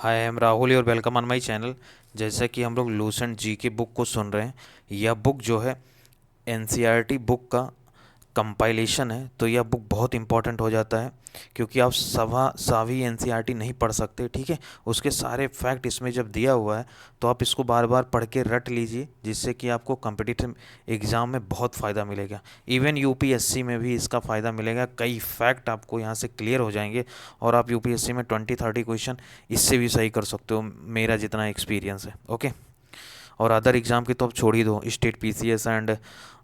Hi, I am Rahul और welcome on my channel. जैसा कि हम लोग लूसेंट जी के बुक को सुन रहे हैं, यह बुक जो है एनसीईआरटी बुक का कंपाइलेशन है। तो यह बुक बहुत इंपॉर्टेंट हो जाता है क्योंकि आप सवा सावी एनसीईआरटी नहीं पढ़ सकते, ठीक है। उसके सारे फैक्ट इसमें जब दिया हुआ है तो आप इसको बार बार पढ़ के रट लीजिए, जिससे कि आपको कॉम्पिटिटिव एग्ज़ाम में बहुत फ़ायदा मिलेगा। इवन यूपीएससी में भी इसका फ़ायदा मिलेगा, कई फैक्ट आपको यहाँ से क्लियर हो जाएंगे और आप यूपीएससी में 20-30 क्वेश्चन इससे भी सही कर सकते हो, मेरा जितना एक्सपीरियंस है। ओके। और अदर एग्ज़ाम की तो आप छोड़ ही दो, state PCS and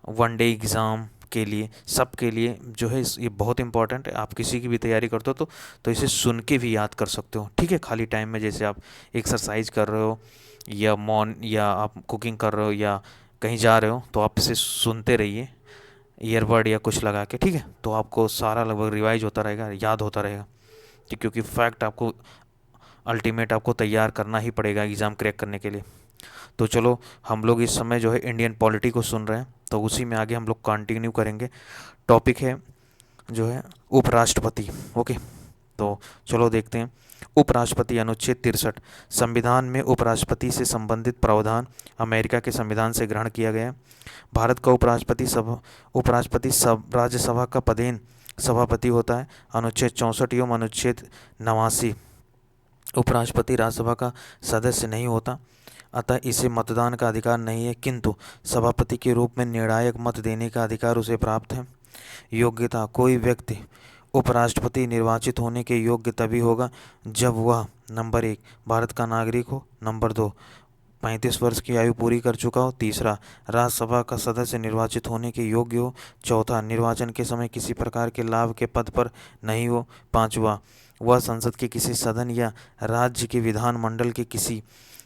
one day exam के लिए, सब के लिए जो है ये बहुत इंपॉर्टेंट है। आप किसी की भी तैयारी करते हो तो इसे सुन के भी याद कर सकते हो, ठीक है। खाली टाइम में जैसे आप एक्सरसाइज कर रहे हो या आप कुकिंग कर रहे हो या कहीं जा रहे हो तो आप इसे सुनते रहिए, ईयरबड या कुछ लगा के, ठीक है। तो आपको सारा लगभग रिवाइज होता रहेगा, याद होता रहेगा, क्योंकि फैक्ट आपको अल्टीमेट आपको तैयार करना ही पड़ेगा एग्ज़ाम क्रैक करने के लिए। तो चलो, हम लोग इस समय जो है इंडियन पॉलिटी को सुन रहे हैं, तो उसी में आगे हम लोग कंटिन्यू करेंगे। टॉपिक है जो है उपराष्ट्रपति। ओके। तो चलो देखते हैं। उपराष्ट्रपति अनुच्छेद 63। संविधान में उपराष्ट्रपति से संबंधित प्रावधान अमेरिका के संविधान से ग्रहण किया गया है। भारत का उपराष्ट्रपति सब राज्यसभा का पदेन सभापति होता है। अनुच्छेद 64 एवं अनुच्छेद 89। उपराष्ट्रपति राज्यसभा का सदस्य नहीं होता, अतः इसे मतदान का अधिकार नहीं है, किंतु सभापति के रूप में निर्णायक मत देने का अधिकार उसे प्राप्त है। योग्यता: कोई व्यक्ति उपराष्ट्रपति निर्वाचित होने के योग्य तभी होगा जब वह नंबर 1 भारत का नागरिक हो, नंबर 2 35 वर्ष की आयु पूरी कर चुका हो, तीसरा राज्यसभा का सदस्य निर्वाचित होने के योग्य हो, चौथा निर्वाचन के समय किसी प्रकार के लाभ के पद पर नहीं हो, पांचवा वह संसद के किसी सदन या राज्य के विधानमंडल के किसी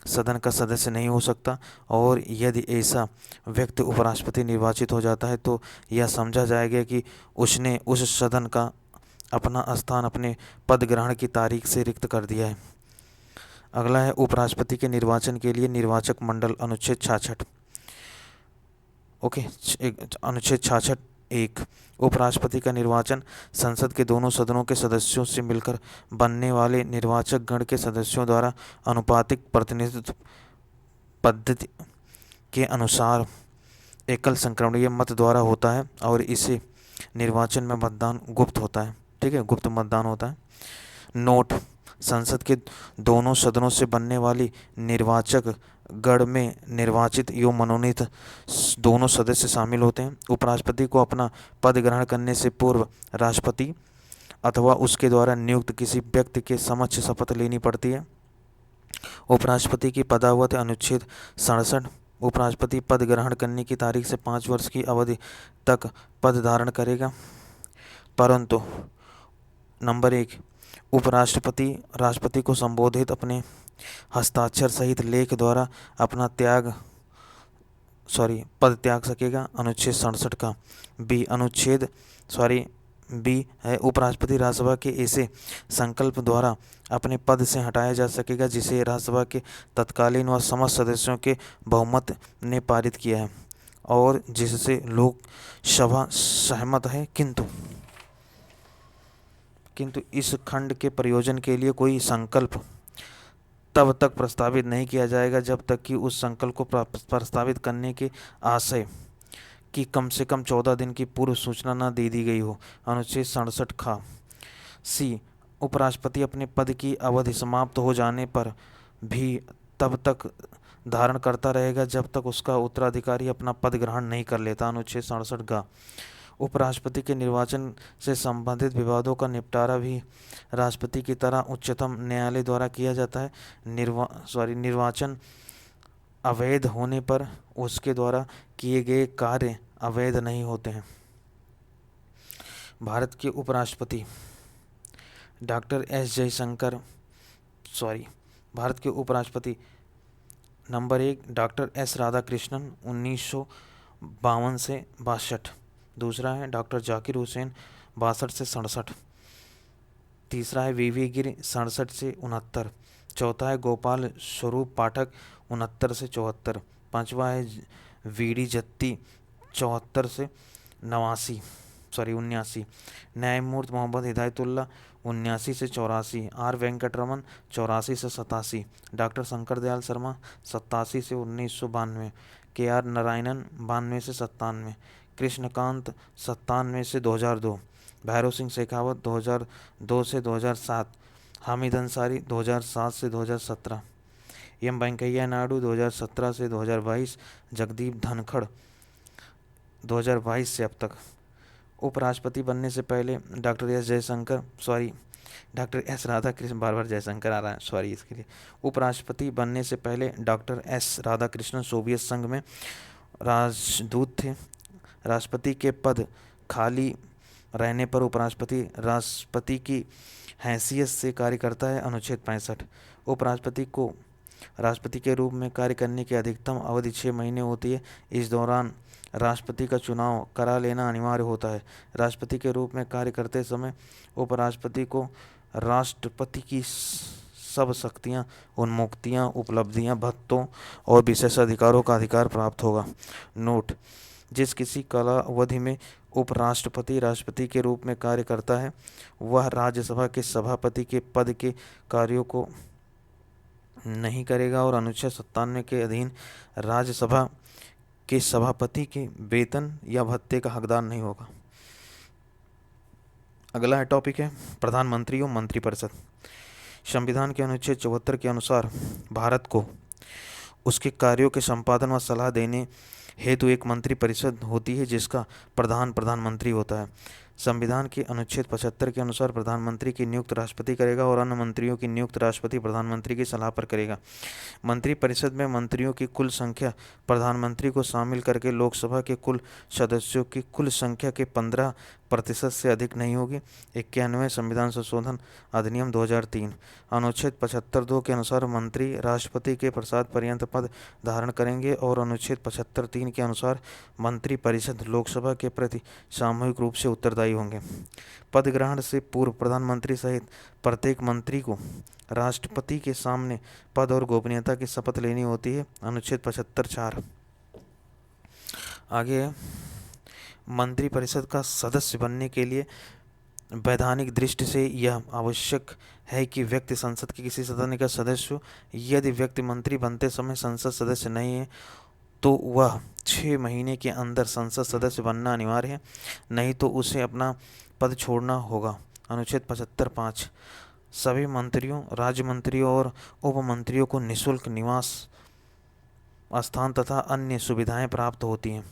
सदन का सदस्य नहीं हो सकता। और यदि ऐसा व्यक्ति उपराष्ट्रपति निर्वाचित हो जाता है तो यह समझा जाएगा कि उसने उस सदन का अपना स्थान अपने पद ग्रहण की तारीख से रिक्त कर दिया है। अगला है उपराष्ट्रपति के निर्वाचन के लिए निर्वाचक मंडल। अनुच्छेद 66। ओके। अनुच्छेद 66 1। उपराष्ट्रपति का निर्वाचन संसद के दोनों सदनों के सदस्यों से मिलकर बनने वाले निर्वाचक गण के सदस्यों द्वारा अनुपातिक प्रतिनिधित्व पद्धति के अनुसार एकल संक्रमणीय मत द्वारा होता है और इसे निर्वाचन में मतदान गुप्त होता है, ठीक है, गुप्त मतदान होता है। नोट: संसद के दोनों सदनों से बनने वाली निर्वाचक गण में निर्वाचित एवं मनोनीत दोनों सदस्य शामिल होते हैं। उपराष्ट्रपति को अपना पद ग्रहण करने से पूर्व राष्ट्रपति अथवा उसके द्वारा नियुक्त किसी व्यक्ति के समक्ष शपथ लेनी पड़ती है। उपराष्ट्रपति की पदावधि अनुच्छेद 67। उपराष्ट्रपति पद ग्रहण करने की तारीख से 5 वर्ष की अवधि तक पद धारण करेगा, परंतु नंबर 1 उपराष्ट्रपति राष्ट्रपति को संबोधित अपने हस्ताक्षर सहित लेख द्वारा अपना पद त्याग सकेगा। अनुच्छेद 67 का बी है उपराष्ट्रपति राज्यसभा के ऐसे संकल्प द्वारा अपने पद से हटाया जा सकेगा जिसे राज्यसभा के तत्कालीन व समस्त सदस्यों के बहुमत ने पारित किया है और जिससे लोकसभा सहमत है, किंतु इस खंड के प्रयोजन के लिए कोई संकल्प तब तक प्रस्तावित नहीं किया जाएगा जब तक कि उस संकल्प को प्रस्तावित करने के आशय की कम से कम 14 दिन की पूर्व सूचना न दे दी गई हो। अनुच्छेद 67 खा सी उपराष्ट्रपति अपने पद की अवधि समाप्त हो जाने पर भी तब तक धारण करता रहेगा जब तक उसका उत्तराधिकारी अपना पद ग्रहण नहीं कर लेता। अनुच्छेद 67 गा उपराष्ट्रपति के निर्वाचन से संबंधित विवादों का निपटारा भी राष्ट्रपति की तरह उच्चतम न्यायालय द्वारा किया जाता है। निर्वाचन अवैध होने पर उसके द्वारा किए गए कार्य अवैध नहीं होते हैं। भारत के उपराष्ट्रपति डॉक्टर एस जयशंकर भारत के उपराष्ट्रपति नंबर 1 डॉक्टर एस राधाकृष्णन 1952 से 62। दूसरा है डॉक्टर जाकिर हुसैन 62 से 67। तीसरा है वी गिरी 67 से 69। चौथा है गोपाल स्वरूप पाठक 69 से 74। पांचवा है वी डी जत्ती 74 से 89। 79। न्यायमूर्ति मोहम्मद हिदायतुल्ला 79 से 84। आर वेंकटरमन 84 से 87। डॉक्टर शंकर दयाल शर्मा 87 से 1992। के आर नारायणन 92 से 97। कृष्णकांत 97 से 2002। भैरव सिंह शेखावत 2002 से 2007। हामिद अंसारी 2007 से 2017। एम वेंकैया नायडू 2017 से 2022। जगदीप धनखड़ 2022 से अब तक। उपराष्ट्रपति बनने से पहले डॉक्टर एस राधाकृष्णन, बार बार जयशंकर आ रहा है, सॉरी इसके लिए। उपराष्ट्रपति बनने से पहले डॉक्टर एस राधाकृष्णन सोवियत संघ में राजदूत थे। राष्ट्रपति के पद खाली रहने पर उपराष्ट्रपति राष्ट्रपति की हैसियत से कार्य करता है। अनुच्छेद 65। उपराष्ट्रपति को राष्ट्रपति के रूप में कार्य करने की अधिकतम अवधि 6 महीने होती है। इस दौरान राष्ट्रपति का चुनाव करा लेना अनिवार्य होता है। राष्ट्रपति के रूप में कार्य करते समय उपराष्ट्रपति को राष्ट्रपति की सब शक्तियाँ, उन्मुक्तियाँ, उपलब्धियाँ, भत्तों और विशेषाधिकारों का अधिकार प्राप्त होगा। नोट: जिस किसी कालावधि में उपराष्ट्रपति राष्ट्रपति के रूप में कार्य करता है वह राज्यसभा के सभापति के पद के कार्यों को नहीं करेगा और अनुच्छेद 97 के अधीन राज्यसभा के सभापति के वेतन या भत्ते का हकदार नहीं होगा। अगला टॉपिक है प्रधानमंत्री और मंत्रिपरिषद। संविधान के अनुच्छेद 74 के अनुसार भारत को उसके कार्यों के संपादन व सलाह देने हेतु एक मंत्रिपरिषद होती है जिसका प्रधानमंत्री होता है। संविधान के अनुच्छेद 75 के अनुसार प्रधानमंत्री की नियुक्ति राष्ट्रपति करेगा और अन्य मंत्रियों की नियुक्ति राष्ट्रपति प्रधानमंत्री की सलाह पर करेगा। मंत्रिपरिषद में मंत्रियों की कुल संख्या प्रधानमंत्री को शामिल करके लोकसभा के कुल सदस्यों की कुल संख्या के 15% से अधिक नहीं होगी। 91 संविधान संशोधन अधिनियम 2003। अनुच्छेद 75(2) के अनुसार मंत्री राष्ट्रपति के प्रसाद पर्यंत पद धारण करेंगे और अनुच्छेद 75(3) के अनुसार मंत्रिपरिषद लोकसभा के प्रति सामूहिक रूप से उत्तरदायी होंगे। पद ग्रहण से पूर्व प्रधानमंत्री सहित प्रत्येक मंत्री को राष्ट्रपति के सामने पद और गोपनीयता की शपथ लेनी होती है। अनुच्छेद 75(4). आगे मंत्रिपरिषद का सदस्य बनने के लिए वैधानिक दृष्टि से यह आवश्यक है कि व्यक्ति संसद के किसी सदन का सदस्य हो। यदि व्यक्ति मंत्री बनते समय संसद सदस्य नहीं है तो वह 6 महीने के अंदर संसद सदस्य बनना अनिवार्य है, नहीं तो उसे अपना पद छोड़ना होगा। अनुच्छेद 75(5). सभी मंत्रियों, राज्य मंत्रियों और उप मंत्रियों को निःशुल्क निवास स्थान तथा अन्य सुविधाएं प्राप्त होती हैं।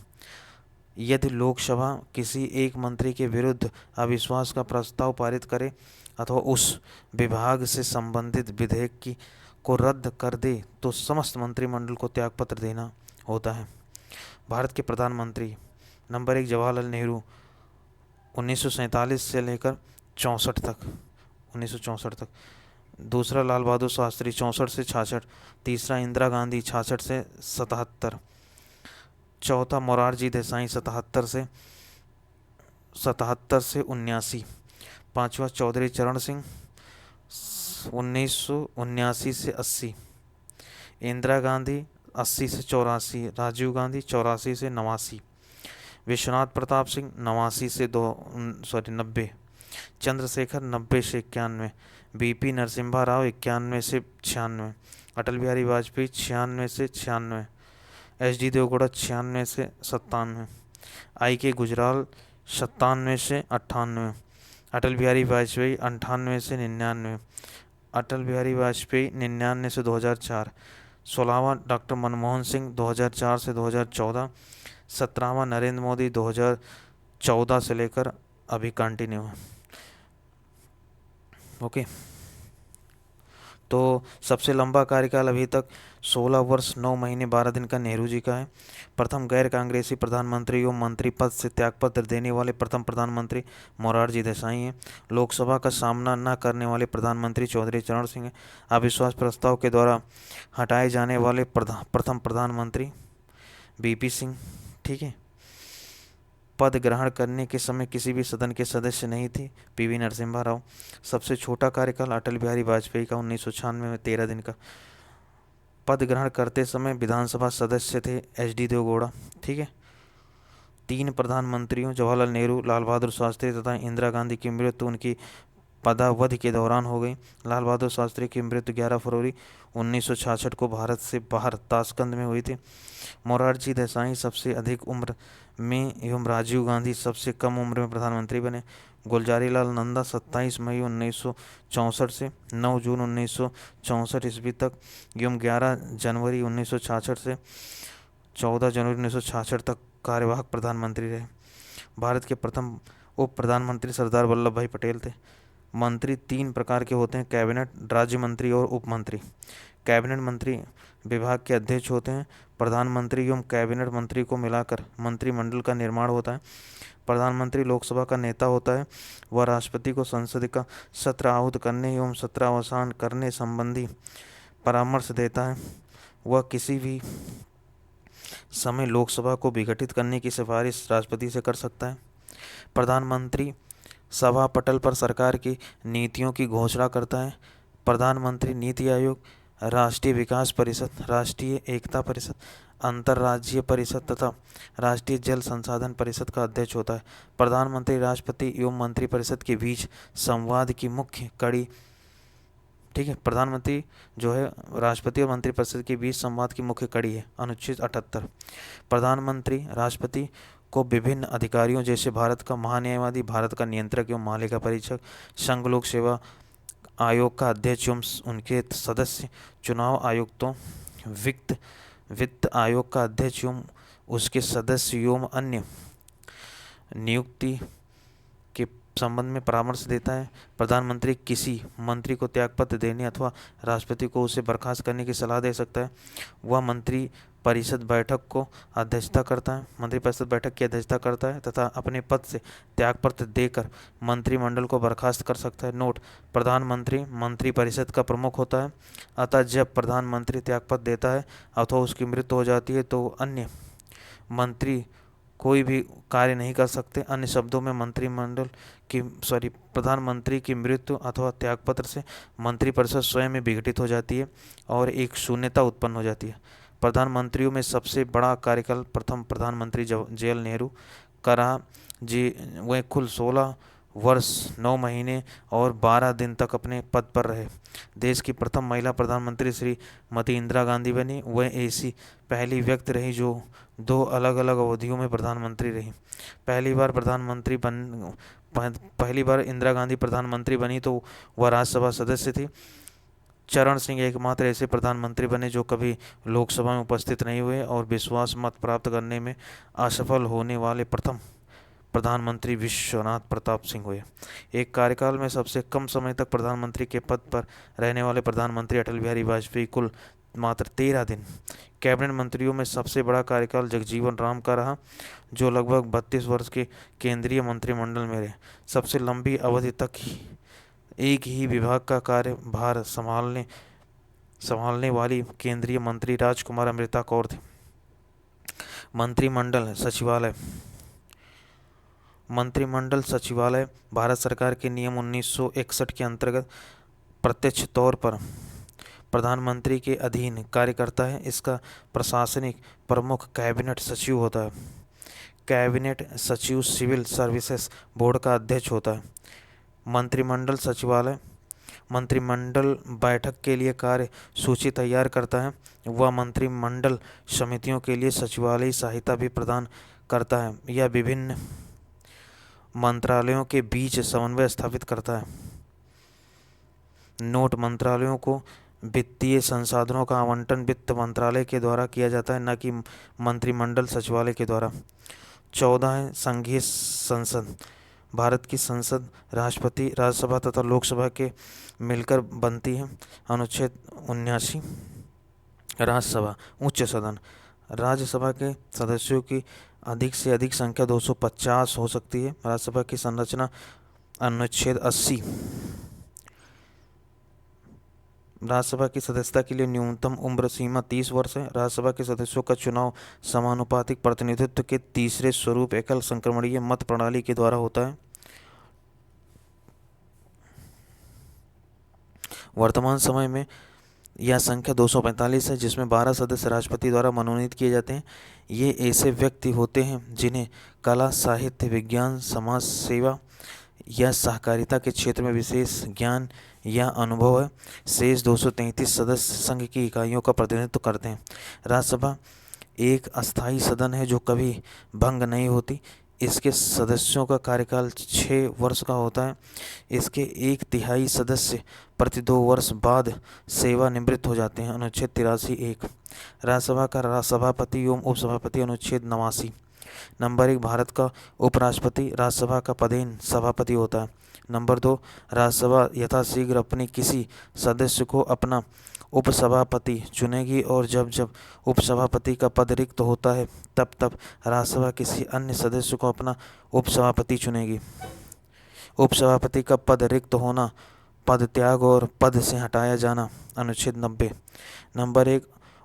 यदि लोकसभा किसी एक मंत्री के विरुद्ध अविश्वास का प्रस्ताव पारित करे अथवा उस विभाग से संबंधित विधेयक को रद्द कर दे तो समस्त मंत्रिमंडल को त्यागपत्र देना होता है। भारत के प्रधानमंत्री: नंबर 1 जवाहरलाल नेहरू 1947 से लेकर 1964 तक। दूसरा लाल बहादुर शास्त्री 64 से 66। तीसरा इंदिरा गांधी 66 से 77। चौथा मोरारजी देसाई 77 से 79। पांचवा चौधरी चरण सिंह 1979 से 80। इंदिरा गांधी 80 से 84। राजीव गांधी 84 से 89। विश्वनाथ प्रताप सिंह 89 से 90। चंद्रशेखर 90 से 91। बीपी नरसिम्हा राव 91 से 96। अटल बिहारी वाजपेयी 96 से 96। एच.डी. देवगौड़ा 96 से 97। आई.के. गुजराल 97 से 98। अटल बिहारी वाजपेयी 98 से 99। अटल बिहारी वाजपेयी 99 से 2004। 16वां डॉक्टर मनमोहन सिंह 2004 से 2014। 17वां नरेंद्र मोदी 2014 से लेकर अभी कंटिन्यू है। ओके, तो सबसे लंबा कार्यकाल अभी तक 16 वर्ष 9 महीने 12 दिन का नेहरू जी का है। प्रथम गैर कांग्रेसी प्रधानमंत्री एवं मंत्री पद से त्यागपत्र देने वाले प्रथम प्रधानमंत्री मोरारजी देसाई हैं। लोकसभा का सामना न करने वाले प्रधानमंत्री चौधरी चरण सिंह हैं। अविश्वास प्रस्ताव के द्वारा हटाए जाने वाले प्रथम प्रधानमंत्री वीपी सिंह। ठीक है। पद ग्रहण करने के समय किसी भी सदन के सदस्य नहीं थे पीवी नरसिम्हा राव। सबसे छोटा कार्यकाल अटल बिहारी वाजपेयी का 1996 में 13 दिन का। पद ग्रहण करते समय विधानसभा सदस्य थे एच.डी. देवगौड़ा। ठीक है। 3 प्रधानमंत्रियों जवाहरलाल नेहरू, लाल बहादुर शास्त्री तथा इंदिरा गांधी की मृत्यु उनकी पदावधि के दौरान हो गई। लाल बहादुर शास्त्री की मृत्यु 11 फरवरी 1966 को भारत से बाहर ताशकंद में हुई थी। मोरारजी देसाई सबसे अधिक उम्र में एवं राजीव गांधी सबसे कम उम्र में प्रधानमंत्री बने। गुलजारी लाल नंदा 27 मई 1964 से 9 जून 1964 ईस्वी तक एवं 11 जनवरी 1966 से 14 जनवरी 1966 तक कार्यवाहक प्रधानमंत्री रहे। भारत के प्रथम उप प्रधानमंत्री सरदार वल्लभ भाई पटेल थे। मंत्री 3 प्रकार के होते हैं: कैबिनेट, राज्य मंत्री और उप मंत्री। कैबिनेट मंत्री विभाग के अध्यक्ष होते हैं। प्रधानमंत्री एवं कैबिनेट मंत्री को मिलाकर मंत्रिमंडल का निर्माण होता है। प्रधानमंत्री लोकसभा का नेता होता है। वह राष्ट्रपति को संसद का सत्र आहूत करने एवं सत्रावसान करने संबंधी परामर्श देता है। वह किसी भी समय लोकसभा को विघटित करने की सिफारिश राष्ट्रपति से कर सकता है। प्रधानमंत्री सभा पटल पर सरकार की नीतियों की घोषणा करता है। प्रधानमंत्री नीति आयोग, राष्ट्रीय विकास परिषद, राष्ट्रीय एकता परिषद, अंतर्राज्यीय परिषद तथा राष्ट्रीय जल संसाधन परिषद का अध्यक्ष होता है। प्रधानमंत्री राष्ट्रपति एवं मंत्रिपरिषद के बीच संवाद की मुख्य कड़ी, ठीक है, प्रधानमंत्री जो है राष्ट्रपति और मंत्रिपरिषद के बीच संवाद की मुख्य कड़ी है। अनुच्छेद 78। प्रधानमंत्री राष्ट्रपति को विभिन्न अधिकारियों जैसे भारत का महान्यायवादी, भारत का नियंत्रक एवं महालेखा परीक्षक, संघ लोक सेवा आयोग का अध्यक्ष एवं उनके सदस्य, चुनाव आयुक्तों, वित्त आयोग का अध्यक्ष एवं उसके सदस्य एवं अन्य नियुक्ति के संबंध में परामर्श देता है। प्रधानमंत्री किसी मंत्री को त्यागपत्र देने अथवा राष्ट्रपति को उसे बर्खास्त करने की सलाह दे सकता है। वह मंत्री परिषद बैठक को अध्यक्षता करता है, मंत्रिपरिषद बैठक की अध्यक्षता करता है तथा अपने पद से त्यागपत्र देकर मंत्रिमंडल को बर्खास्त कर सकता है। नोट: प्रधानमंत्री मंत्रिपरिषद का प्रमुख होता है, अतः जब प्रधानमंत्री त्यागपत्र देता है अथवा उसकी मृत्यु हो जाती है तो अन्य मंत्री कोई भी कार्य नहीं कर सकते। अन्य शब्दों में प्रधानमंत्री की मृत्यु अथवा त्यागपत्र से मंत्रिपरिषद स्वयं में विघटित हो जाती है और एक शून्यता उत्पन्न हो जाती है। प्रधानमंत्रियों में सबसे बड़ा कार्यकाल प्रथम प्रधानमंत्री जवाहरलाल नेहरू का रहा, वह कुल 16 वर्ष 9 महीने और 12 दिन तक अपने पद पर रहे। देश की प्रथम महिला प्रधानमंत्री श्रीमती इंदिरा गांधी बनी। वह ऐसी पहली व्यक्ति रही जो 2 अलग अलग अवधियों में प्रधानमंत्री रही। पहली बार इंदिरा गांधी प्रधानमंत्री बनी तो वह राज्यसभा सदस्य थी। चरण सिंह एकमात्र ऐसे प्रधानमंत्री बने जो कभी लोकसभा में उपस्थित नहीं हुए और विश्वास मत प्राप्त करने में असफल होने वाले प्रथम प्रधानमंत्री विश्वनाथ प्रताप सिंह हुए। एक कार्यकाल में सबसे कम समय तक प्रधानमंत्री के पद पर रहने वाले प्रधानमंत्री अटल बिहारी वाजपेयी कुल मात्र 13 दिन। कैबिनेट मंत्रियों में सबसे बड़ा कार्यकाल जगजीवन राम का रहा जो लगभग 32 वर्ष के केंद्रीय मंत्रिमंडल में रहे। सबसे लंबी अवधि तक एक ही विभाग का कार्यभार संभालने वाली केंद्रीय मंत्री राजकुमार अमृता कौर थे। मंत्रिमंडल सचिवालय भारत सरकार के नियम 1961 के अंतर्गत प्रत्यक्ष तौर पर प्रधानमंत्री के अधीन कार्य करता है। इसका प्रशासनिक प्रमुख कैबिनेट सचिव होता है। कैबिनेट सचिव सिविल सर्विसेज बोर्ड का अध्यक्ष होता है। मंत्रिमंडल सचिवालय मंत्रिमंडल बैठक के लिए कार्य सूची तैयार करता है। वह मंत्रिमंडल समितियों के लिए सचिवालय सहायता भी प्रदान करता है। यह विभिन्न मंत्रालयों के बीच समन्वय स्थापित करता है। नोट: मंत्रालयों को वित्तीय संसाधनों का आवंटन वित्त मंत्रालय के द्वारा किया जाता है, न कि मंत्रिमंडल सचिवालय के द्वारा। 14 है संघीय संसद। भारत की संसद राष्ट्रपति, राज्यसभा तथा लोकसभा के मिलकर बनती है। अनुच्छेद 79। राज्यसभा उच्च सदन। राज्यसभा के सदस्यों की अधिक से अधिक संख्या 250 हो सकती है। राज्यसभा की संरचना अनुच्छेद 80। राज्यसभा की सदस्यता के लिए न्यूनतम उम्र सीमा 30 वर्ष है। राज्यसभा के सदस्यों का चुनाव समानुपातिक प्रतिनिधित्व के तीसरे स्वरूप एकल संक्रमणीय मत प्रणाली के द्वारा होता है। वर्तमान समय में यह संख्या 245 है, जिसमें 12 सदस्य राष्ट्रपति द्वारा मनोनीत किए जाते हैं। ये ऐसे व्यक्ति होते हैं जिन्हें कला, साहित्य, विज्ञान, समाज सेवा या सहकारिता के क्षेत्र में विशेष ज्ञान या अनुभव है। शेष 233 सदस्य संघ की इकाइयों का प्रतिनिधित्व करते हैं। राज्यसभा एक अस्थायी सदन है जो कभी भंग नहीं होती। इसके सदस्यों का कार्यकाल 6 वर्ष का होता है। इसके 1/3 सदस्य प्रति 2 वर्ष बाद सेवानिवृत्त हो जाते हैं। अनुच्छेद 83(1) राज्यसभा का सभापति एवं उपसभापति। अनुच्छेद 89। नंबर 1, भारत का उपराष्ट्रपति राज्यसभा का पदेन सभापति होता है। नंबर 2, राज्यसभा यथाशीघ्र अपने किसी सदस्य को अपना उपसभापति चुनेगी और जब जब उपसभापति का पद रिक्त होता है तब तब राज्यसभा किसी अन्य सदस्य को अपना उपसभापति चुनेगी। उपसभापति का पद रिक्त होना, पद त्याग और पद से हटाया जाना। अनुच्छेद 90। नंबर 1,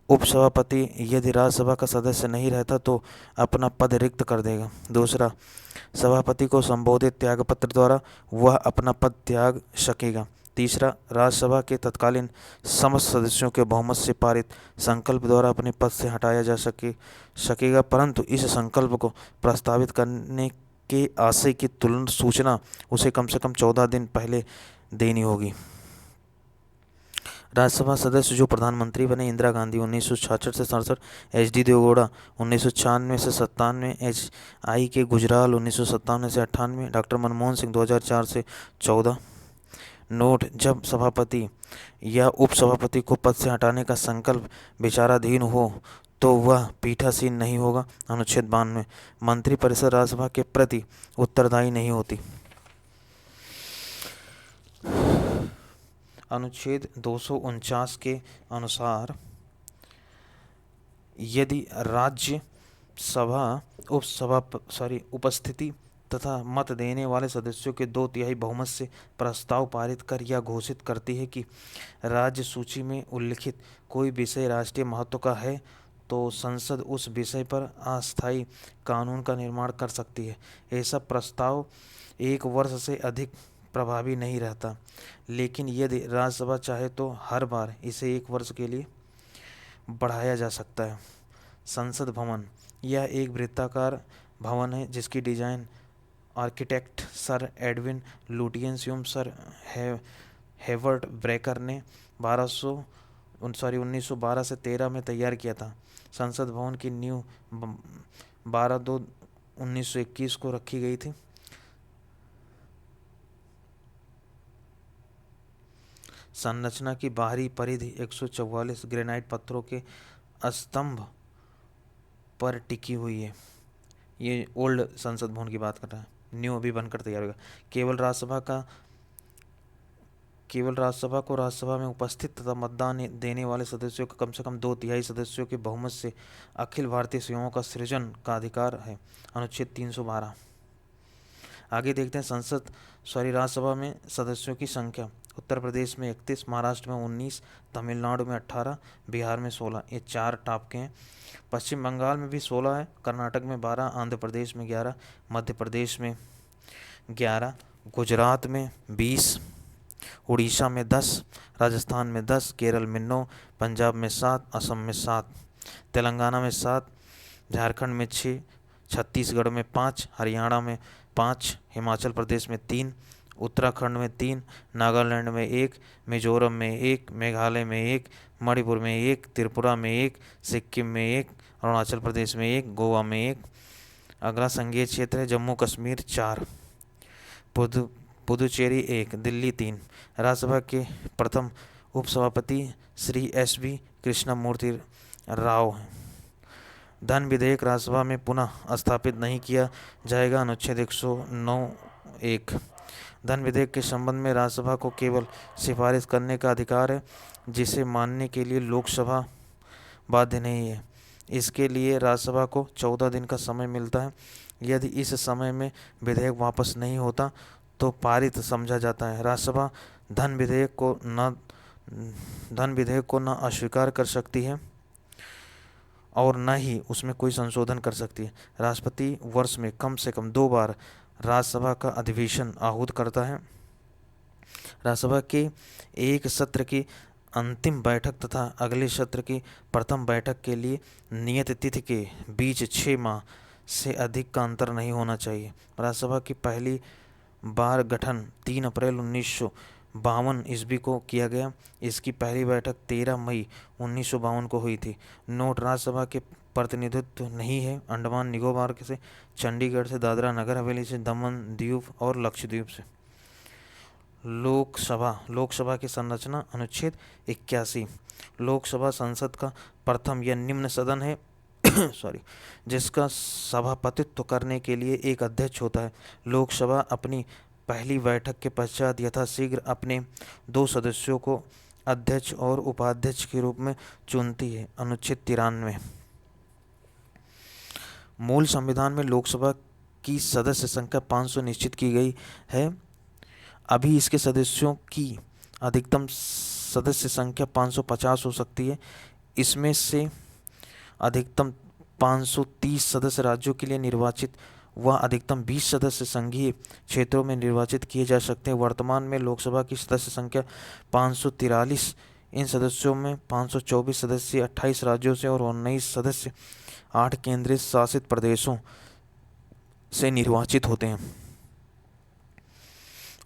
उपसभापति यदि राज्यसभा का सदस्य नहीं रहता तो अपना पद रिक्त कर देगा। दूसरा, सभापति को संबोधित त्यागपत्र द्वारा वह अपना पद त्याग सकेगा। तीसरा, राज्यसभा के तत्कालीन समस्त सदस्यों के बहुमत से पारित संकल्प द्वारा अपने पद से हटाया जा सकेगा, परंतु इस संकल्प को प्रस्तावित करने के आशय की तुरंत सूचना उसे कम से कम 14 दिन पहले देनी होगी। राज्यसभा सदस्य जो प्रधानमंत्री बने: इंदिरा गांधी 1966 से 67, एच.डी. देवेगौड़ा 1996 से 97, एच.आई. के गुजराल 1957 से 98, डॉक्टर मनमोहन सिंह 2004 से 14। नोट: जब सभापति या उपसभापति को पद से हटाने का संकल्प विचाराधीन हो तो वह पीठासीन नहीं होगा। अनुच्छेद 92। मंत्रिपरिषद राज्यसभा के प्रति उत्तरदायी नहीं होती। अनुच्छेद 249 के अनुसार यदि राज्यसभा उपस्थिति तथा मत देने वाले सदस्यों के 2/3 बहुमत से प्रस्ताव पारित कर यह घोषित करती है कि राज्य सूची में उल्लिखित कोई विषय राष्ट्रीय महत्व का है तो संसद उस विषय पर अस्थायी कानून का निर्माण कर सकती है। ऐसा प्रस्ताव 1 वर्ष से अधिक प्रभावी नहीं रहता, लेकिन यदि राज्यसभा चाहे तो हर बार इसे 1 वर्ष के लिए बढ़ाया जा सकता है। संसद भवन: यह एक वृत्ताकार भवन है जिसकी design architect sir Edwin Lutyens एवं सर हेवर्ड ब्रेकर ने 1912 से 13 में तैयार किया था। संसद भवन की नींव 12/2/1921 को रखी गई थी। संरचना की बाहरी परिधि 144 ग्रेनाइट पत्थरों के स्तंभ पर टिकी हुई है। ये ओल्ड संसद भवन की बात कर रहा है, न्यू अभी बनकर तैयार होगा। केवल राज्यसभा को राज्यसभा में उपस्थित तथा मतदान देने वाले सदस्यों के कम से कम 2/3 सदस्यों के बहुमत से अखिल भारतीय सेवाओं का सृजन का अधिकार है। अनुच्छेद 312। आगे देखते हैं राज्यसभा में सदस्यों की संख्या। उत्तर प्रदेश में 31, महाराष्ट्र में 19, तमिलनाडु में 18, बिहार में 16। ये 4 टॉप के हैं। पश्चिम बंगाल में भी 16 है, कर्नाटक में 12, आंध्र प्रदेश में 11, मध्य प्रदेश में 11, गुजरात में 20, उड़ीसा में 10, राजस्थान में 10, केरल में 9, पंजाब में 7, असम में 7, तेलंगाना में 7, झारखंड में 6, छत्तीसगढ़ में 5, हरियाणा में 5, हिमाचल प्रदेश में 3, उत्तराखंड में 3, नागालैंड में 1, मिजोरम में 1, मेघालय में 1, मणिपुर में 1, त्रिपुरा में 1, सिक्किम में 1, अरुणाचल प्रदेश में 1, गोवा में 1। अगला संघीय क्षेत्र है जम्मू कश्मीर 4, पुदुचेरी 1, दिल्ली 3। राज्यसभा के प्रथम उपसभापति श्री एस.बी. कृष्णमूर्ति राव हैं। धन विधेयक राज्यसभा में पुनः स्थापित नहीं किया जाएगा। अनुच्छेद 109(1). धन विधेयक के संबंध में राज्यसभा को केवल सिफारिश करने का अधिकार है, जिसे मानने के लिए लोकसभा बाध्य नहीं है। इसके लिए राज्यसभा को 14 दिन का समय मिलता है। यदि इस समय में विधेयक वापस नहीं होता तो पारित समझा जाता है। राज्यसभा धन विधेयक को न अस्वीकार कर सकती है और न ही उसमें कोई संशोधन कर सकती है। राष्ट्रपति वर्ष में कम से कम 2 बार राज्यसभा का अधिवेशन आहूत करता है। राज्यसभा के एक सत्र की अंतिम बैठक तथा अगले सत्र की प्रथम बैठक के लिए नियत तिथि के बीच 6 माह से अधिक का अंतर नहीं होना चाहिए। राज्यसभा की पहली बार गठन 3 अप्रैल 1952 ईस्वी को किया गया। इसकी पहली बैठक 13 मई 1952 को हुई थी। नोट: राज्यसभा के प्रतिनिधित्व नहीं है अंडमान निकोबार से, चंडीगढ़ से, दादरा नगर हवेली से, दमन द्वीप और लक्षद्वीप से। लोकसभा की संरचना अनुच्छेद 81। लोकसभा संसद का प्रथम या निम्न सदन है सॉरी जिसका सभापतित्व करने के लिए एक अध्यक्ष होता है। लोकसभा अपनी पहली बैठक के पश्चात यथाशीघ्र अपने 2 सदस्यों को अध्यक्ष और उपाध्यक्ष के रूप में चुनती है। अनुच्छेद 93। मूल संविधान में लोकसभा की सदस्य संख्या 500 निश्चित की गई है। अभी इसके सदस्यों की अधिकतम सदस्य संख्या 550 हो सकती है। इसमें से अधिकतम 530 सदस्य राज्यों के लिए निर्वाचित व अधिकतम 20 सदस्य संघीय क्षेत्रों में निर्वाचित किए जा सकते हैं। वर्तमान में लोकसभा की सदस्य संख्या 543। इन सदस्यों में 524 सदस्य 28 राज्यों से और 19 सदस्य 8 केंद्रीय शासित प्रदेशों से निर्वाचित होते हैं।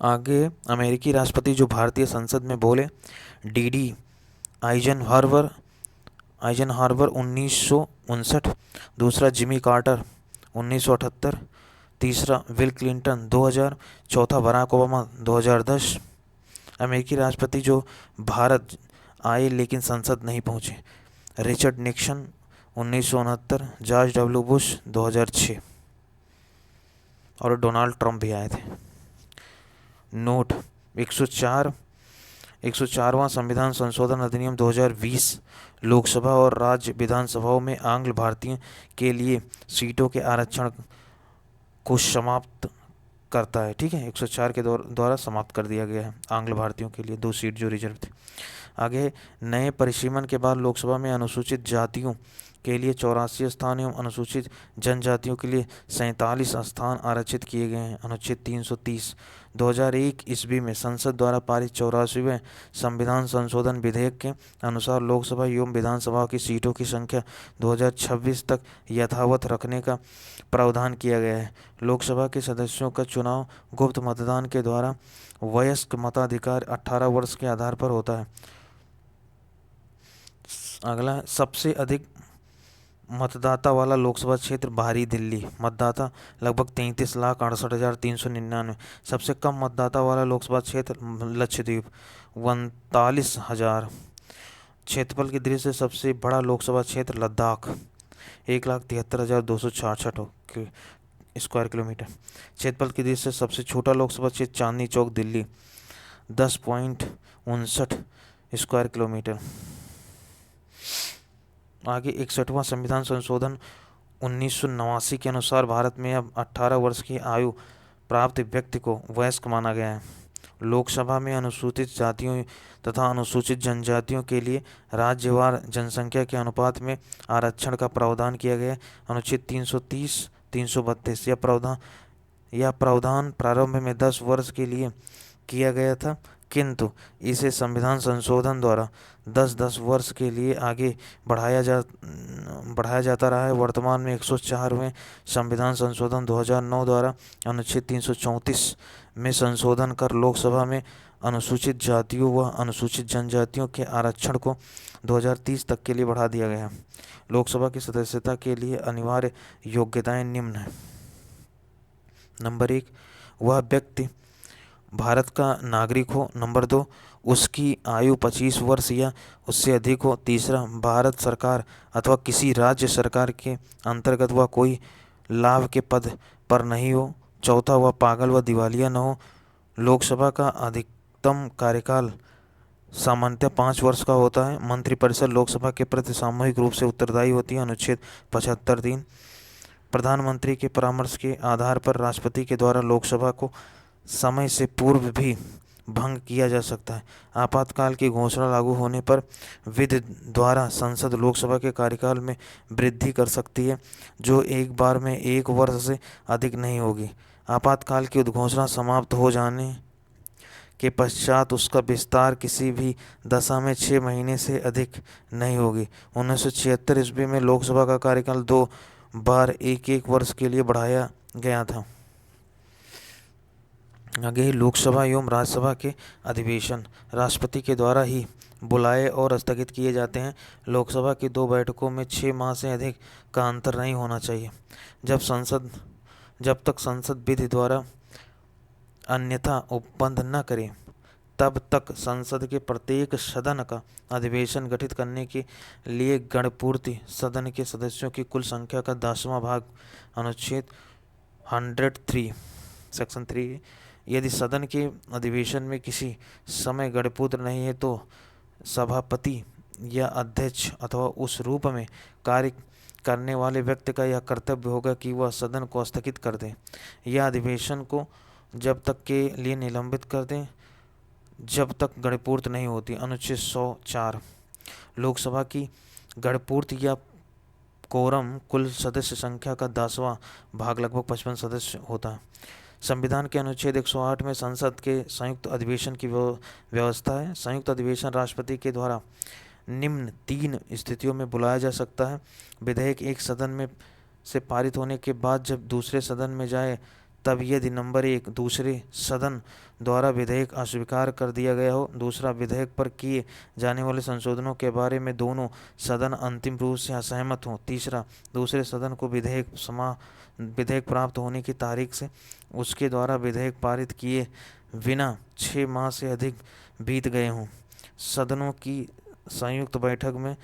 आगे अमेरिकी राष्ट्रपति जो भारतीय संसद में बोले: डी आइजनहावर 1959, दूसरा जिमी कार्टर 1978, तीसरा विल क्लिंटन 2000, चौथा बराक ओबामा 2010। अमेरिकी राष्ट्रपति जो भारत आए लेकिन संसद नहीं पहुँचे: Richard Nixon 1969, George W Bush 2006 और डोनाल्ड ट्रंप भी आए थे। नोट: 104वां संविधान संशोधन अधिनियम 2020 लोकसभा और राज्य विधानसभाओं में आंग्ल भारतीयों के लिए सीटों के आरक्षण को समाप्त करता है। ठीक है, 104 के द्वारा समाप्त कर दिया गया है आंग्ल भारतीयों के लिए 2 सीट जो रिजर्व थे। आगे, नए परिसीमन के बाद लोकसभा में अनुसूचित जातियों के लिए 84 स्थान एवं अनुसूचित जनजातियों के लिए 47 स्थान आरक्षित किए गए हैं। अनुच्छेद 330। 2001 ईस्वी में संसद द्वारा पारित 84वें संविधान संशोधन विधेयक के अनुसार लोकसभा एवं विधानसभा की सीटों की संख्या 2026 तक यथावत रखने का प्रावधान किया गया है। लोकसभा के सदस्यों का चुनाव गुप्त मतदान के द्वारा वयस्क मताधिकार 18 वर्ष के आधार पर होता है। अगला, सबसे अधिक मतदाता वाला लोकसभा क्षेत्र बाहरी दिल्ली, मतदाता लगभग 33,68,399। सबसे कम मतदाता वाला लोकसभा क्षेत्र लक्षद्वीप 39,000। क्षेत्रफल की दृष्टि से सबसे बड़ा लोकसभा क्षेत्र लद्दाख 1,73,266 स्क्वायर किलोमीटर। क्षेत्रफल की दृष्टि से सबसे छोटा लोकसभा क्षेत्र चांदनी चौक दिल्ली 10.59 स्क्वायर किलोमीटर। आगे, 61वां संविधान संशोधन 1989 के अनुसार भारत में अब 18 वर्ष की आयु प्राप्त व्यक्ति को वयस्क माना गया है। लोकसभा में अनुसूचित जातियों तथा अनुसूचित जनजातियों के लिए राज्यवार जनसंख्या के अनुपात में आरक्षण का प्रावधान किया गया है। अनुच्छेद 330, 332। यह प्रावधान प्रारंभ में 10 वर्ष के लिए किया गया था, किंतु इसे संविधान संशोधन द्वारा 10-10 वर्ष के लिए आगे बढ़ाया जाता रहा है। वर्तमान में 104वें संविधान संशोधन 2009 द्वारा अनुच्छेद 334 में संशोधन कर लोकसभा में अनुसूचित जातियों व अनुसूचित जनजातियों के आरक्षण को 2030 तक के लिए बढ़ा दिया गया है। लोकसभा की सदस्यता के लिए अनिवार्य योग्यताएं निम्न हैं। नंबर 1, वह व्यक्ति भारत का नागरिक हो। नंबर 2, उसकी आयु 25 वर्ष या उससे अधिक हो। तीसरा, भारत सरकार अथवा किसी राज्य सरकार के अंतर्गत वह कोई लाभ के पद पर नहीं हो। चौथा, वह पागल व दिवालिया न हो। लोकसभा का अधिकतम कार्यकाल सामान्यतः 5 वर्ष का होता है। मंत्रिपरिषद लोकसभा के प्रति सामूहिक रूप से उत्तरदायी होती है। अनुच्छेद 75(3). प्रधानमंत्री के परामर्श के आधार पर राष्ट्रपति के द्वारा लोकसभा को समय से पूर्व भी भंग किया जा सकता है। आपातकाल की घोषणा लागू होने पर विधि द्वारा संसद लोकसभा के कार्यकाल में वृद्धि कर सकती है, जो एक बार में 1 वर्ष से अधिक नहीं होगी। आपातकाल की उद्घोषणा समाप्त हो जाने के पश्चात उसका विस्तार किसी भी दशा में 6 महीने से अधिक नहीं होगी। 1976 ईस्वी में लोकसभा का कार्यकाल 2 बार एक वर्ष के लिए बढ़ाया गया था। आगे ही लोकसभा एवं राज्यसभा के अधिवेशन राष्ट्रपति के द्वारा ही बुलाए और स्थगित किए जाते हैं। लोकसभा की 2 बैठकों में 6 माह से अधिक का अंतर नहीं होना चाहिए। जब तक संसद विधि द्वारा अन्यथा उपबंध न करे तब तक संसद के प्रत्येक सदन का अधिवेशन गठित करने के लिए गणपूर्ति सदन के सदस्यों की कुल संख्या का 10वां भाग अनुच्छेद 103 सेक्शन 3 यदि सदन के अधिवेशन में किसी समय गणपूर्त नहीं है तो सभापति या अध्यक्ष अथवा उस रूप में कार्य करने वाले व्यक्ति का यह कर्तव्य होगा कि वह सदन को स्थगित कर दें या अधिवेशन को जब तक के लिए निलंबित कर दें जब तक गणपूर्त नहीं होती। अनुच्छेद 104 लोकसभा की गणपूर्ति या कोरम कुल सदस्य संख्या का 10वां भाग लगभग 55 सदस्य होता है। संविधान के अनुच्छेद 108 में संसद के संयुक्त अधिवेशन की व्यवस्था है। संयुक्त अधिवेशन राष्ट्रपति के द्वारा निम्न 3 स्थितियों में बुलाया जा सकता है। विधेयक एक सदन में से पारित होने के बाद जब दूसरे सदन में जाए तब यदि नंबर 1 दूसरे सदन द्वारा विधेयक अस्वीकार कर दिया गया हो, दूसरा विधेयक पर किए जाने वाले संशोधनों के बारे में दोनों सदन अंतिम रूप से असहमत हों, तीसरा दूसरे सदन को विधेयक प्राप्त होने की तारीख से उसके द्वारा विधेयक पारित किए बिना 6 माह से अधिक बीत गए हों। सदनों की संयुक्त बैठक में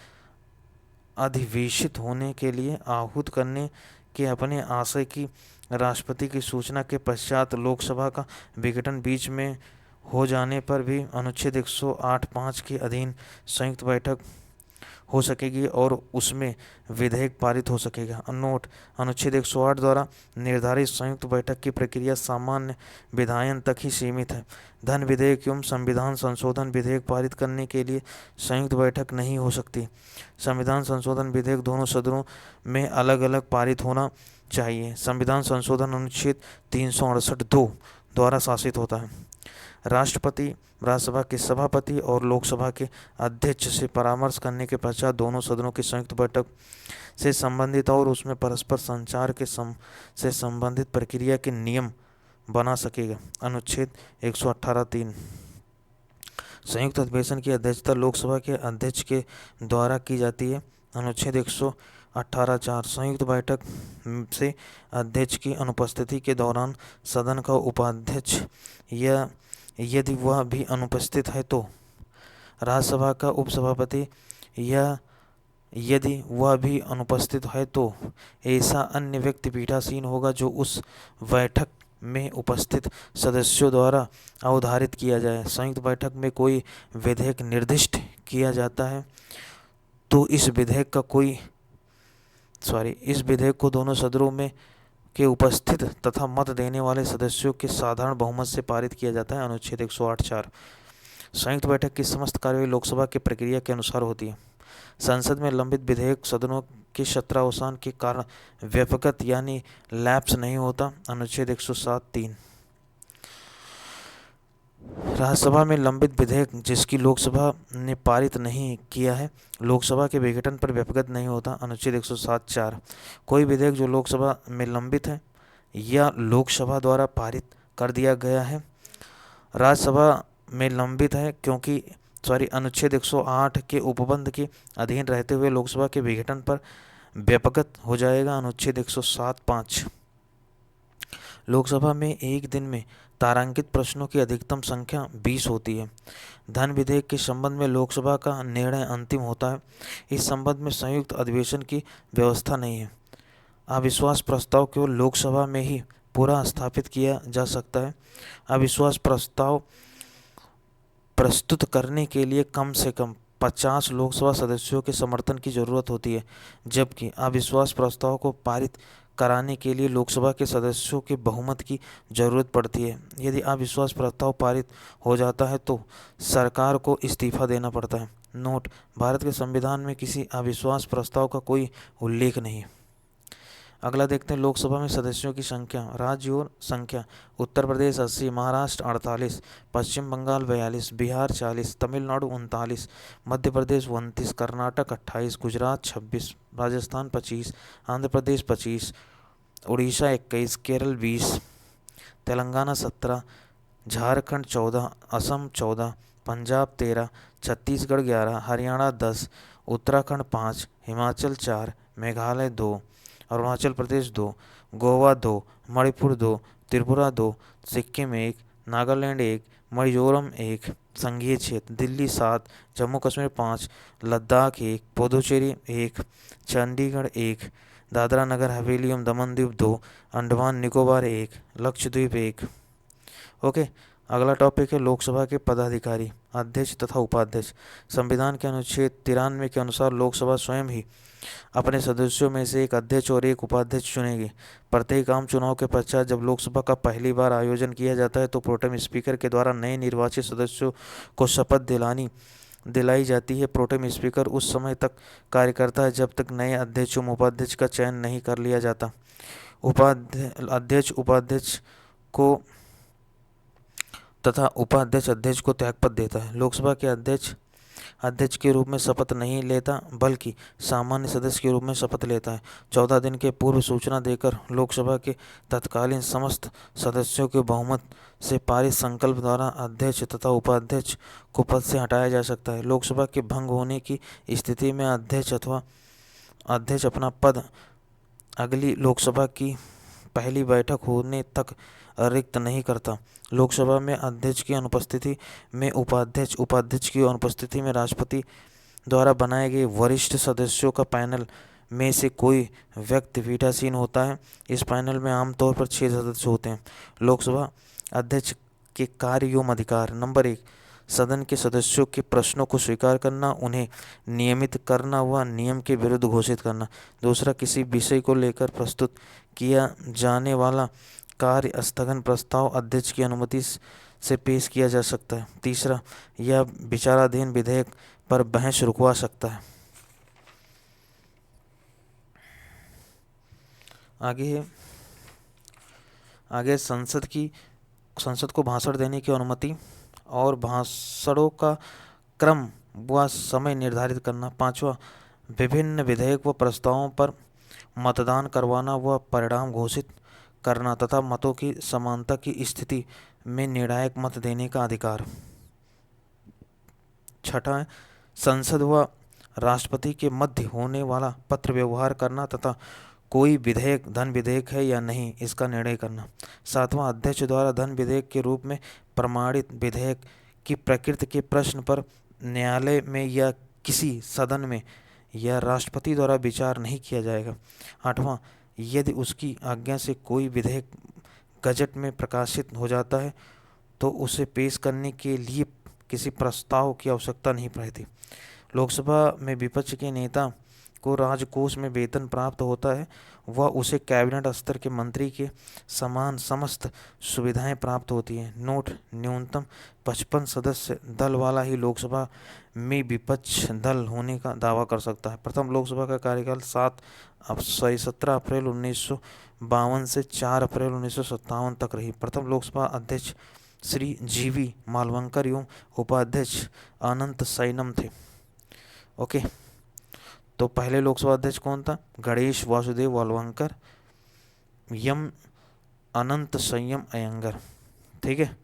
अधिवेशित होने के लिए आहूत करने के अपने आशय की राष्ट्रपति की सूचना के पश्चात लोकसभा का विघटन बीच में हो जाने पर भी अनुच्छेद 108(5) के अधीन संयुक्त बैठक हो सकेगी और उसमें विधेयक पारित हो सकेगा। नोट: अनुच्छेद 108 द्वारा निर्धारित संयुक्त बैठक की प्रक्रिया सामान्य विधायन तक ही सीमित है। धन विधेयक एवं संविधान संशोधन विधेयक पारित करने के लिए संयुक्त बैठक नहीं हो सकती। संविधान संशोधन विधेयक दोनों सदनों में अलग अलग पारित होना चाहिए। संविधान संशोधन अनुच्छेद 368(2) द्वारा शासित होता है। राष्ट्रपति राज्यसभा के सभापति और लोकसभा के अध्यक्ष से परामर्श करने के पश्चात दोनों सदनों की संयुक्त बैठक से संबंधित और उसमें परस्पर संचार से संबंधित प्रक्रिया के नियम बना सकेगा। अनुच्छेद 118(3) संयुक्त अधिवेशन की अध्यक्षता लोकसभा के अध्यक्ष के द्वारा की जाती है। अनुच्छेद 118(4) संयुक्त बैठक से अध्यक्ष की अनुपस्थिति के दौरान सदन का उपाध्यक्ष या यदि वह भी अनुपस्थित है तो राज्यसभा का उपसभापति या यदि वह भी अनुपस्थित है तो ऐसा अन्य व्यक्ति पीठासीन होगा जो उस बैठक में उपस्थित सदस्यों द्वारा अवधारित किया जाए। संयुक्त बैठक में कोई विधेयक निर्दिष्ट किया जाता है तो इस विधेयक को दोनों सदनों में के उपस्थित तथा मत देने वाले सदस्यों के साधारण बहुमत से पारित किया जाता है। अनुच्छेद 108(4) संयुक्त बैठक की समस्त कार्यवाही लोकसभा की प्रक्रिया के अनुसार होती है। संसद में लंबित विधेयक सदनों के सत्रावसान के कारण व्यपगत यानी लैप्स नहीं होता। अनुच्छेद 107(3) राज्यसभा में लंबित विधेयक जिसकी लोकसभा ने पारित नहीं किया है लोकसभा के विघटन पर व्यपगत नहीं होता। अनुच्छेद 107(4) कोई विधेयक जो लोकसभा में लंबित है या लोकसभा द्वारा पारित कर दिया गया है राज्यसभा में लंबित है क्योंकि अनुच्छेद 108 के उपबंध के अधीन रहते हुए लोकसभा के विघटन पर व्यपगत हो जाएगा। अनुच्छेद 107(5) लोकसभा में एक दिन में तारांकित प्रश्नों की अधिकतम संख्या 20 होती है। धन विधेयक के संबंध में लोकसभा का निर्णय अंतिम होता है। इस संबंध में संयुक्त अधिवेशन की व्यवस्था नहीं है। अविश्वास प्रस्ताव केवल लोकसभा में ही पूरा स्थापित किया जा सकता है। अविश्वास प्रस्ताव प्रस्तुत करने के लिए कम से कम 50 लोकसभा सदस्यों के समर्थन की जरूरत होती है, जबकि अविश्वास प्रस्ताव को पारित कराने के लिए लोकसभा के सदस्यों के बहुमत की जरूरत पड़ती है। यदि अविश्वास प्रस्ताव पारित हो जाता है तो सरकार को इस्तीफा देना पड़ता है। नोट: भारत के संविधान में किसी अविश्वास प्रस्ताव का कोई उल्लेख नहीं है। अगला देखते हैं लोकसभा में सदस्यों की संख्या, राज्य और संख्या। उत्तर प्रदेश 80, महाराष्ट्र 48, पश्चिम बंगाल 42, बिहार 40, तमिलनाडु 39, मध्य प्रदेश 29, कर्नाटक 28, गुजरात 26, राजस्थान 25, आंध्र प्रदेश 25, उड़ीसा 21, केरल 20, तेलंगाना 17, झारखंड 14, असम 14, पंजाब 13, छत्तीसगढ़ 11, हरियाणा 10, उत्तराखंड 5, हिमाचल 4, मेघालय 2, अरुणाचल प्रदेश 2, गोवा 2, मणिपुर 2, त्रिपुरा 2, सिक्किम 1, नागालैंड 1, मिजोरम 1, संघीय क्षेत्र दिल्ली 7, जम्मू कश्मीर 5, लद्दाख 1, पुदुचेरी 1, चंडीगढ़ 1, दादरा नगर हवेली एवं दमन द्वीप 2, अंडमान निकोबार 1, लक्षद्वीप 1। ओके। अगला टॉपिक है लोकसभा के पदाधिकारी, अध्यक्ष तथा उपाध्यक्ष। संविधान के अनुच्छेद 93 के अनुसार लोकसभा स्वयं ही अपने सदस्यों में से एक अध्यक्ष और एक उपाध्यक्ष चुनेगी। प्रत्येक आम चुनाव के पश्चात जब लोकसभा का पहली बार आयोजन किया जाता है तो प्रोटेम स्पीकर के द्वारा नए निर्वाचित सदस्यों को शपथ दिलाई जाती है। प्रोटेम स्पीकर उस समय तक कार्य करता है जब तक नए अध्यक्ष एवं उपाध्यक्ष का चयन नहीं कर लिया जाता। उपाध्यक्ष को तथा उपाध्यक्ष अध्यक्ष को त्यागपत्र देता है। लोकसभा के अध्यक्ष के रूप में शपथ नहीं लेता बल्कि सामान्य सदस्य के रूप में शपथ लेता है। 14 दिन के पूर्व सूचना देकर लोकसभा के तत्कालीन समस्त सदस्यों के बहुमत से पारित संकल्प द्वारा अध्यक्ष तथा उपाध्यक्ष को पद से हटाया जा सकता है। लोकसभा के भंग होने की स्थिति में अध्यक्ष अपना पद अगली लोकसभा की पहली बैठक होने तक रिक्त नहीं करता। लोकसभा में अध्यक्ष की अनुपस्थिति में उपाध्यक्ष की अनुपस्थिति में राष्ट्रपति द्वारा बनाए गए वरिष्ठ सदस्यों का पैनल में से कोई व्यक्ति पीठासीन होता है। इस पैनल में आमतौर पर 6 सदस्य होते हैं। लोकसभा अध्यक्ष के कार्य एवं अधिकार। नंबर 1, सदन के सदस्यों के प्रश्नों को स्वीकार करना, उन्हें नियमित करना व नियम के विरुद्ध घोषित करना। दूसरा, किसी विषय को लेकर प्रस्तुत किया जाने वाला कार्य स्थगन प्रस्ताव अध्यक्ष की अनुमति से पेश किया जा सकता है। तीसरा, यह विचाराधीन विधेयक पर बहस रुकवा सकता है। आगे संसद को भाषण देने की अनुमति और भाषणों का क्रम व समय निर्धारित करना। 5वां, विभिन्न विधेयक व प्रस्तावों पर मतदान करवाना व परिणाम घोषित करना तथा मतों की समानता की स्थिति में निर्णायक मत देने का अधिकार। 6, संसद व राष्ट्रपति के मध्य होने वाला पत्र व्यवहार करना तथा कोई विधेयक धन विधेयक है या नहीं इसका निर्णय करना। 7वां, अध्यक्ष द्वारा धन विधेयक के रूप में प्रमाणित विधेयक की प्रकृति के प्रश्न पर न्यायालय में या किसी सदन में या राष्ट्रपति द्वारा विचार नहीं किया जाएगा। 8वां, यदि उसकी आज्ञा से कोई विधेयक गजट में प्रकाशित हो जाता है तो उसे पेश करने के लिए किसी प्रस्ताव की आवश्यकता नहीं पड़ती। लोकसभा में विपक्ष के नेता को राजकोष में वेतन प्राप्त होता है व उसे कैबिनेट स्तर के मंत्री के समान समस्त सुविधाएं प्राप्त होती हैं। नोट, न्यूनतम 55 सदस्य दल वाला ही लोकसभा में विपक्ष दल होने का दावा कर सकता है। प्रथम लोकसभा का कार्यकाल 17 अप्रैल 1952 से 4 अप्रैल 1957 तक रही। प्रथम लोकसभा अध्यक्ष श्री GV मालवंकर एवं उपाध्यक्ष अनंत सैनम थे। ओके, तो पहले लोकसभा अध्यक्ष कौन था? गणेश वासुदेव वालवंकर, यम अनंत संयम अयंगर, ठीक है।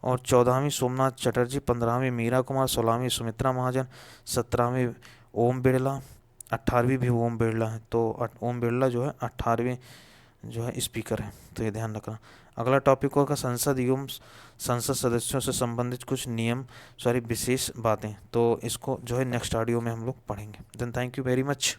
और 14वीं सोमनाथ चटर्जी, 15वीं मीरा कुमार, 16वीं सुमित्रा महाजन, 17वीं ओम बिरला, 18वीं भी ओम बिरला है। तो ओम बिरला जो है 18वीं जो है स्पीकर है, तो ये ध्यान रखना। अगला टॉपिक होगा संसद एवं संसद सदस्यों से संबंधित कुछ विशेष बातें। तो इसको जो है नेक्स्ट ऑडियो में हम लोग पढ़ेंगे। Then thank you very much.